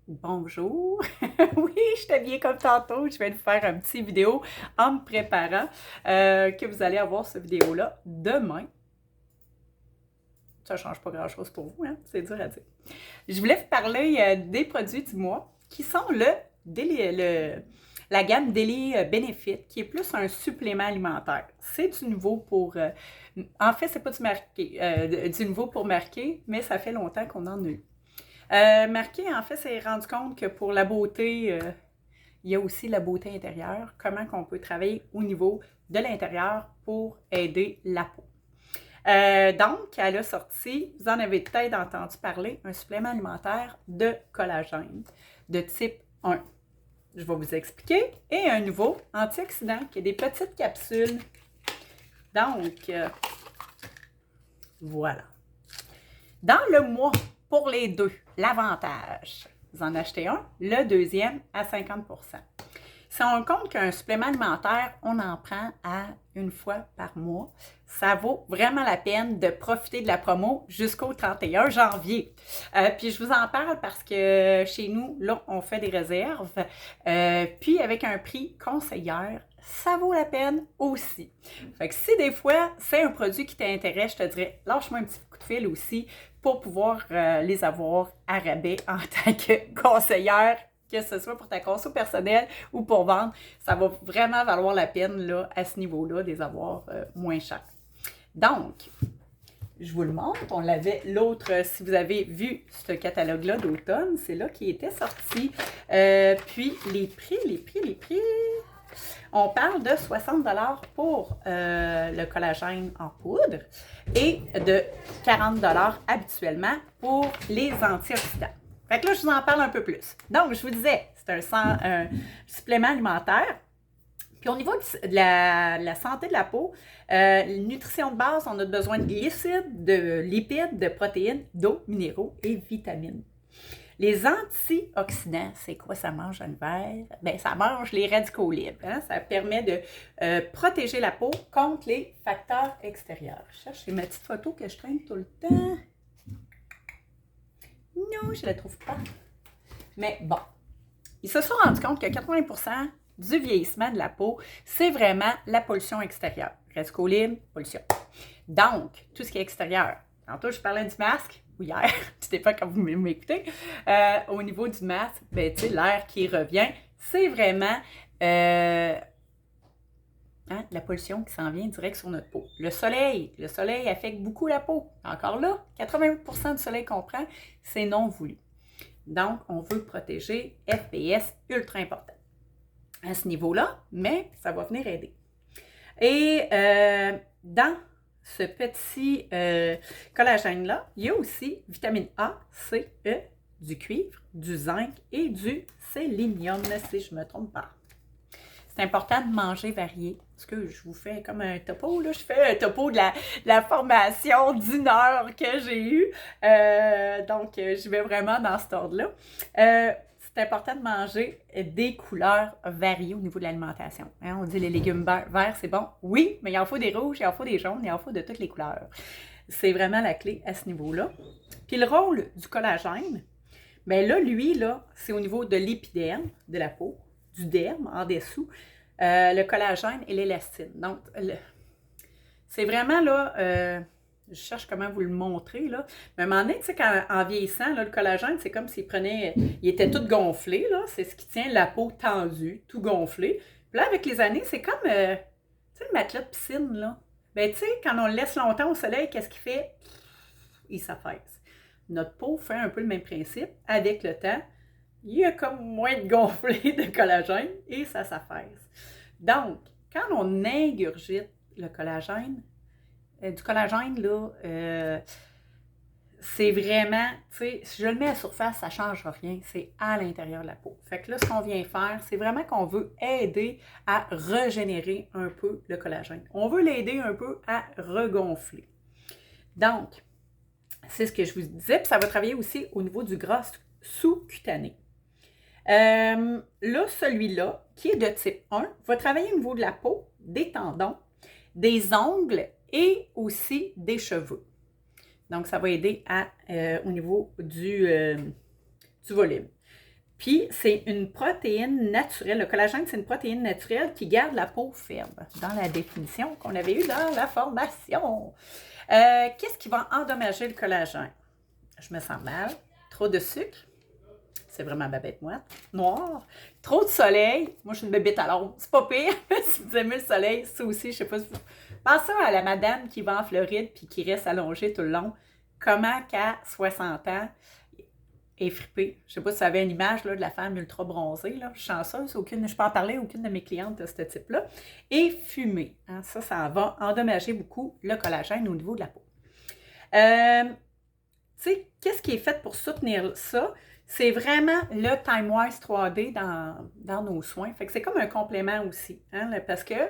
Bonjour! Oui, je t'habillais comme tantôt. Je vais vous faire un petit vidéo en me préparant que vous allez avoir cette vidéo-là demain. Ça ne change pas grand-chose pour vous, hein? C'est dur à dire. Je voulais vous parler des produits du mois qui sont la gamme Daily Benefit, qui est plus un supplément alimentaire. C'est du nouveau pour... en fait, c'est pas du nouveau pour marquer, mais ça fait longtemps qu'on en a eu. Marqué, en fait, s'est rendu compte que pour la beauté, il y a aussi la beauté intérieure. Comment qu'on peut travailler au niveau de l'intérieur pour aider la peau. Donc, elle a sorti, vous en avez peut-être entendu parler, un supplément alimentaire de collagène de type 1. Je vais vous expliquer. Et un nouveau antioxydant qui est des petites capsules. Donc, voilà. Dans le mois, pour les deux, l'avantage, vous en achetez un, le deuxième à 50 %. Si on compte qu'un supplément alimentaire, on en prend à une fois par mois, ça vaut vraiment la peine de profiter de la promo jusqu'au 31 janvier. Puis je vous en parle parce que chez nous, là, on fait des réserves. Puis avec un prix conseillère, ça vaut la peine aussi. Fait que si des fois, c'est un produit qui t'intéresse, je te dirais, lâche-moi un petit coup de fil aussi pour pouvoir les avoir à rabais en tant que conseillère, que ce soit pour ta conso personnelle ou pour vendre, ça va vraiment valoir la peine là, à ce niveau-là, de les avoir moins chers. Donc, je vous le montre, on l'avait l'autre, si vous avez vu ce catalogue-là d'automne, c'est là qui était sorti. Puis les prix, on parle de 60 $ pour le collagène en poudre et de 40 $ habituellement pour les antioxydants. Fait que là, je vous en parle un peu plus. Donc, je vous disais, c'est un supplément alimentaire. Puis au niveau de la santé de la peau, nutrition de base, on a besoin de glucides, de lipides, de protéines, d'eau, minéraux et vitamines. Les antioxydants, c'est quoi ça mange en hiver? Bien, ça mange les radicaux libres. Hein? Ça permet de protéger la peau contre les facteurs extérieurs. Je cherche ma petite photo que je traîne tout le temps. Non, je ne la trouve pas. Mais bon, ils se sont rendus compte que 80 % du vieillissement de la peau, c'est vraiment la pollution extérieure. Radicaux libres, pollution. Donc, tout ce qui est extérieur. Tantôt, je parlais du masque, ou hier, tout dépend quand vous m'écoutez. Au niveau du masque, ben, tu sais, l'air qui revient, c'est vraiment la pollution qui s'en vient direct sur notre peau. Le soleil affecte beaucoup la peau. Encore là, 80 % du soleil qu'on prend, c'est non voulu. Donc, on veut protéger FPS, ultra important à ce niveau-là, mais ça va venir aider. Et dans ce petit collagène-là, il y a aussi vitamine A, C, E, du cuivre, du zinc et du sélénium, si je ne me trompe pas. C'est important de manger varié. Parce que je vous fais comme un topo, là. Je fais un topo de la formation d'une heure que j'ai eue. Donc, je vais vraiment dans cet ordre-là. C'est important de manger des couleurs variées au niveau de l'alimentation. Hein, on dit les légumes verts, c'est bon. Oui, mais il en faut des rouges, il en faut des jaunes, il en faut de toutes les couleurs. C'est vraiment la clé à ce niveau-là. Puis le rôle du collagène, bien là, lui, là, c'est au niveau de l'épiderme de la peau, du derme en dessous, le collagène et l'élastine. Donc, c'est vraiment là, je cherche comment vous le montrer, là. Mais à un moment donné, tu sais, en vieillissant, là, le collagène, c'est comme s'il prenait, il était tout gonflé, là. C'est ce qui tient la peau tendue, tout gonflé. Puis là, avec les années, c'est comme, tu sais, le matelas de piscine, là. Ben, tu sais, quand on le laisse longtemps au soleil, qu'est-ce qu'il fait? Il s'affaisse. Notre peau fait un peu le même principe. Avec le temps, il y a comme moins de gonflé de collagène et ça s'affaisse. Donc, quand on ingurgite le collagène, du collagène, là, c'est vraiment, tu sais, si je le mets à la surface, ça ne change rien. C'est à l'intérieur de la peau. Fait que là, ce qu'on vient faire, c'est vraiment qu'on veut aider à régénérer un peu le collagène. On veut l'aider un peu à regonfler. Donc, c'est ce que je vous disais, puis ça va travailler aussi au niveau du gras sous-cutané. Là, celui-là, qui est de type 1, va travailler au niveau de la peau, des tendons, des ongles et aussi des cheveux. Donc, ça va aider au niveau du volume. Puis, c'est une protéine naturelle. Le collagène, c'est une protéine naturelle qui garde la peau ferme, dans la définition qu'on avait eue dans la formation. Qu'est-ce qui va endommager le collagène? Je me sens mal. Trop de sucre. C'est vraiment ma bête moite. Noir. Trop de soleil. Moi, je suis une bébête à l'ombre. C'est pas pire. Si vous aimez le soleil, ça aussi, je sais pas si vous... Pensez à la madame qui va en Floride puis qui reste allongée tout le long. Comment qu'à 60 ans, est fripée. Je sais pas si vous avez une image là, de la femme ultra bronzée. Là. Je suis chanceuse. Je peux en parler à aucune de mes clientes de ce type-là. Et fumée. Hein, ça va endommager beaucoup le collagène au niveau de la peau. Tu sais, qu'est-ce qui est fait pour soutenir ça? C'est vraiment le TimeWise 3D dans nos soins. Fait que c'est comme un complément aussi. Hein, parce que,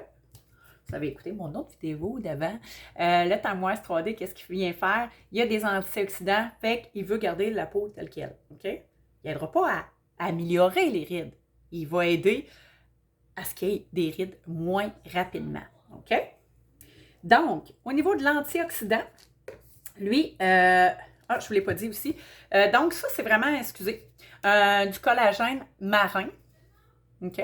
vous avez écouté mon autre vidéo d'avant, le TimeWise 3D, qu'est-ce qu'il vient faire? Il y a des antioxydants, fait qu'il veut garder la peau telle qu'elle. OK? Il n'aidera pas à améliorer les rides. Il va aider à ce qu'il y ait des rides moins rapidement. OK? Donc, au niveau de l'antioxydant, lui, je ne vous l'ai pas dit aussi. Donc, ça, c'est vraiment, excusez, du collagène marin. OK?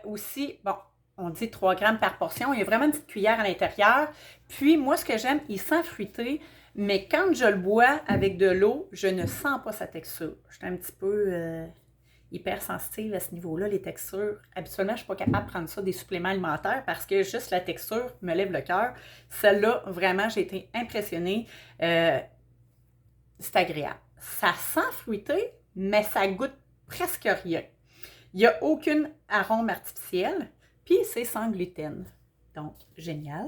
Aussi, bon, on dit 3 grammes par portion. Il y a vraiment une petite cuillère à l'intérieur. Puis, moi, ce que j'aime, il sent fruité, mais quand je le bois avec de l'eau, je ne sens pas sa texture. Je suis un petit peu hypersensitive à ce niveau-là, les textures. Habituellement, je ne suis pas capable de prendre ça des suppléments alimentaires parce que juste la texture me lève le cœur. Celle-là, vraiment, j'ai été impressionnée. C'est agréable. Ça sent fruité, mais ça goûte presque rien. Il n'y a aucune arôme artificiel, puis c'est sans gluten. Donc, génial.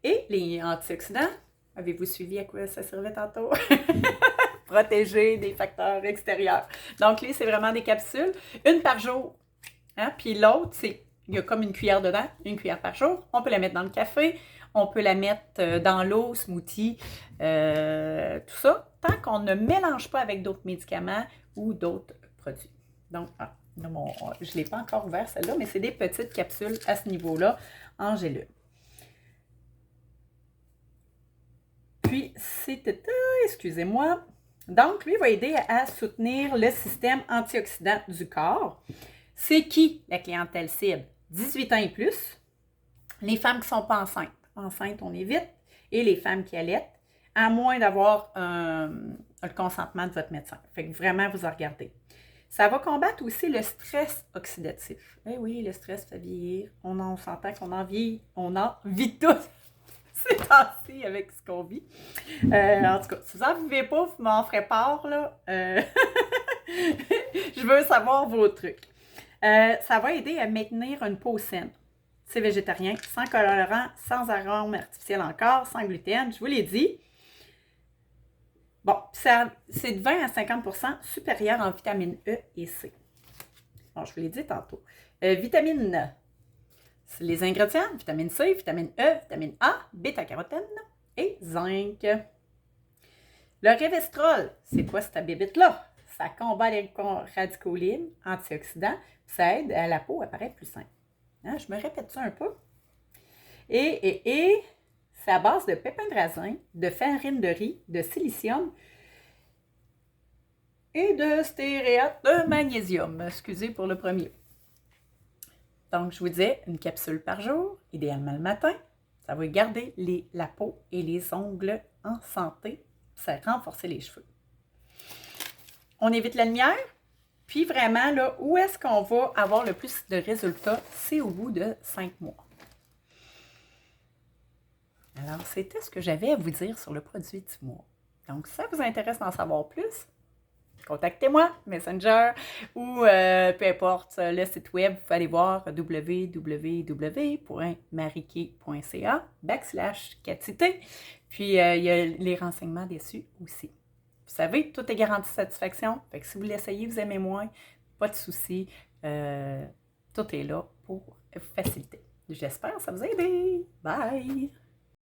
Et les antioxydants, avez-vous suivi à quoi ça servait tantôt? Protéger des facteurs extérieurs. Donc, lui, c'est vraiment des capsules. Une par jour. Hein? Puis l'autre, c'est, il y a comme une cuillère dedans, une cuillère par jour. On peut la mettre dans le café, on peut la mettre dans l'eau, smoothie, tout ça, tant qu'on ne mélange pas avec d'autres médicaments ou d'autres produits. Donc, je ne l'ai pas encore ouvert celle-là, mais c'est des petites capsules à ce niveau-là en gélule. Puis, c'était, excusez-moi, donc, lui va aider à soutenir le système antioxydant du corps. C'est qui la clientèle cible? 18 ans et plus. Les femmes qui ne sont pas enceintes. Enceintes, on évite. Et les femmes qui allaitent, à moins d'avoir le consentement de votre médecin. Fait que vraiment, vous en regardez. Ça va combattre aussi le stress oxydatif. Eh oui, le stress fait vieillir. On s'entend qu'on en vieillit. On en vit tous. C'est temps-ci avec ce qu'on vit. En tout cas, si vous n'en vivez pas, vous m'en ferez part, là. Je veux savoir vos trucs. Ça va aider à maintenir une peau saine. C'est végétarien, sans colorant, sans arôme artificiel encore, sans gluten, je vous l'ai dit. Bon, c'est de 20 à 50% supérieur en vitamine E et C. Bon, je vous l'ai dit tantôt. Vitamine les ingrédients, vitamine C, vitamine E, vitamine A, bêta-carotène et zinc. Le resveratrol, c'est quoi cette bébête-là? Ça combat les radicaux libres, antioxydants, ça aide à la peau à paraître plus saine. Hein, je me répète ça un peu. Et c'est à base de pépins de raisin, de farine de riz, de silicium et de stéréate de magnésium. Excusez pour le premier. Donc, je vous disais, une capsule par jour, idéalement le matin. Ça va garder la peau et les ongles en santé. Ça va renforcer les cheveux. On évite la lumière. Puis vraiment, là, où est-ce qu'on va avoir le plus de résultats? C'est au bout de 5 mois. Alors, c'était ce que j'avais à vous dire sur le produit du mois. Donc, si ça vous intéresse d'en savoir plus, contactez-moi, Messenger, ou peu importe, le site web, vous allez voir www.mariquet.ca/Catité. Puis, il y a les renseignements dessus aussi. Vous savez, tout est garanti de satisfaction. Fait que si vous l'essayez, vous aimez moins, pas de souci. Tout est là pour vous faciliter. J'espère que ça vous a aidé. Bye!